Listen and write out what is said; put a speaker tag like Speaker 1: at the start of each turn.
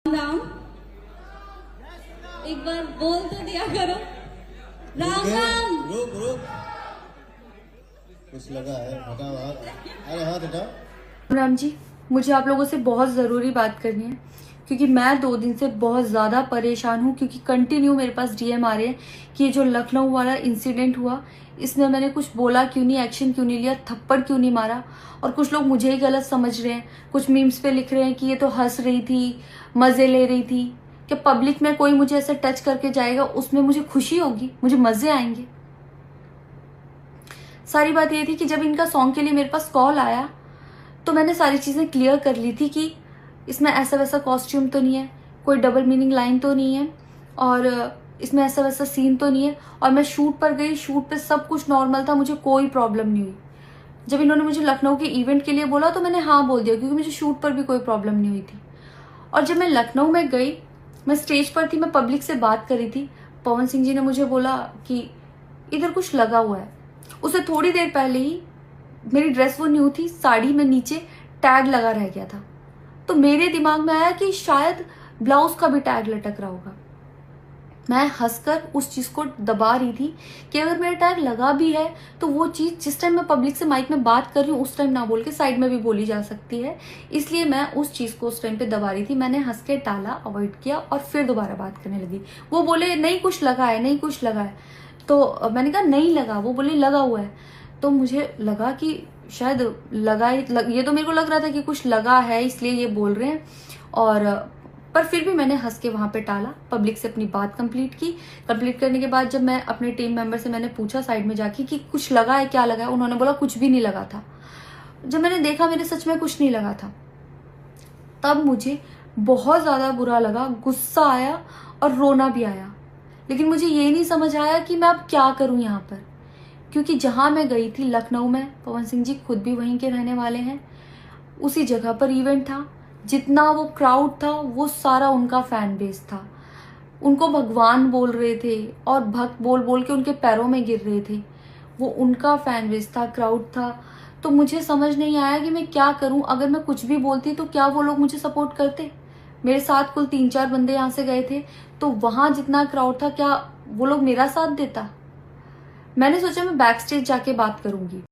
Speaker 1: राम एक बार बोल तो दिया करो। राम राम।
Speaker 2: रुक रुक, कुछ लगा है, हटाओ हाथ, अरे हाथ हटाओ।
Speaker 3: राम जी, मुझे आप लोगों से बहुत ज़रूरी बात करनी है क्योंकि मैं 2 दिन से बहुत ज़्यादा परेशान हूँ क्योंकि कंटिन्यू मेरे पास डीएम आ रहे हैं कि ये जो लखनऊ वाला इंसिडेंट हुआ इसमें मैंने कुछ बोला क्यों नहीं, एक्शन क्यों नहीं लिया, थप्पड़ क्यों नहीं मारा। और कुछ लोग मुझे ही गलत समझ रहे हैं, कुछ मीम्स पे लिख रहे हैं कि ये तो हंस रही थी, मज़े ले रही थी। कि पब्लिक में कोई मुझे ऐसे टच करके जाएगा उसमें मुझे खुशी होगी, मुझे मज़े आएंगे। सारी बात ये थी कि जब इनका सॉन्ग के लिए मेरे पास कॉल आया तो मैंने सारी चीज़ें क्लियर कर ली थी कि इसमें ऐसा वैसा कॉस्ट्यूम तो नहीं है, कोई डबल मीनिंग लाइन तो नहीं है और इसमें ऐसा वैसा सीन तो नहीं है। और मैं शूट पर गई, शूट पे सब कुछ नॉर्मल था, मुझे कोई प्रॉब्लम नहीं हुई। जब इन्होंने मुझे लखनऊ के इवेंट के लिए बोला तो मैंने हाँ बोल दिया क्योंकि मुझे शूट पर भी कोई प्रॉब्लम नहीं हुई थी। और जब मैं लखनऊ में गई, मैं स्टेज पर थी, मैं पब्लिक से बात कर रही थी, पवन सिंह जी ने मुझे बोला कि इधर कुछ लगा हुआ है। उससे थोड़ी देर पहले ही मेरी ड्रेस वो न्यू थी, साड़ी में नीचे टैग लगा रह गया था। तो मेरे दिमाग में आया कि शायद ब्लाउज का भी टैग लटक रहा होगा। मैं हंसकर उस चीज को दबा रही थी कि अगर मेरा टैग लगा भी है तो वो चीज जिस टाइम मैं पब्लिक से माइक में बात कर रही हूँ उस टाइम ना बोल के साइड में भी बोली जा सकती है, इसलिए मैं उस चीज को उस टाइम पे दबा रही थी। मैंने हंस के टाला, अवॉइड किया और फिर दोबारा बात करने लगी। वो बोले नहीं कुछ लगा है, नहीं कुछ लगा है, तो मैंने कहा नहीं लगा। वो बोले लगा हुआ है। तो मुझे लगा कि शायद ये तो मेरे को लग रहा था कि कुछ लगा है इसलिए ये बोल रहे हैं। और पर फिर भी मैंने हंस के वहां पे टाला, पब्लिक से अपनी बात कंप्लीट की। कंप्लीट करने के बाद जब मैं अपने टीम मेंबर से मैंने पूछा साइड में जाके कि कुछ लगा है, क्या लगा है, उन्होंने बोला कुछ भी नहीं लगा था। जब मैंने देखा मेरे सच में कुछ नहीं लगा था, तब मुझे बहुत ज्यादा बुरा लगा, गुस्सा आया और रोना भी आया। लेकिन मुझे ये नहीं समझ आया कि मैं अब क्या करूं यहाँ पर, क्योंकि जहां मैं गई थी लखनऊ में, पवन सिंह जी खुद भी वहीं के रहने वाले हैं, उसी जगह पर इवेंट था। जितना वो क्राउड था वो सारा उनका फैन बेस था। उनको भगवान बोल रहे थे और भक्त बोल बोल के उनके पैरों में गिर रहे थे। वो उनका फैन बेस था, क्राउड था। तो मुझे समझ नहीं आया कि मैं क्या करूं। अगर मैं कुछ भी बोलती तो क्या वो लोग मुझे सपोर्ट करते। मेरे साथ कुल 3-4 बंदे यहाँ से गए थे, तो वहां जितना क्राउड था क्या वो लोग मेरा साथ देता। मैंने सोचा मैं बैक स्टेज जाके बात करूंगी।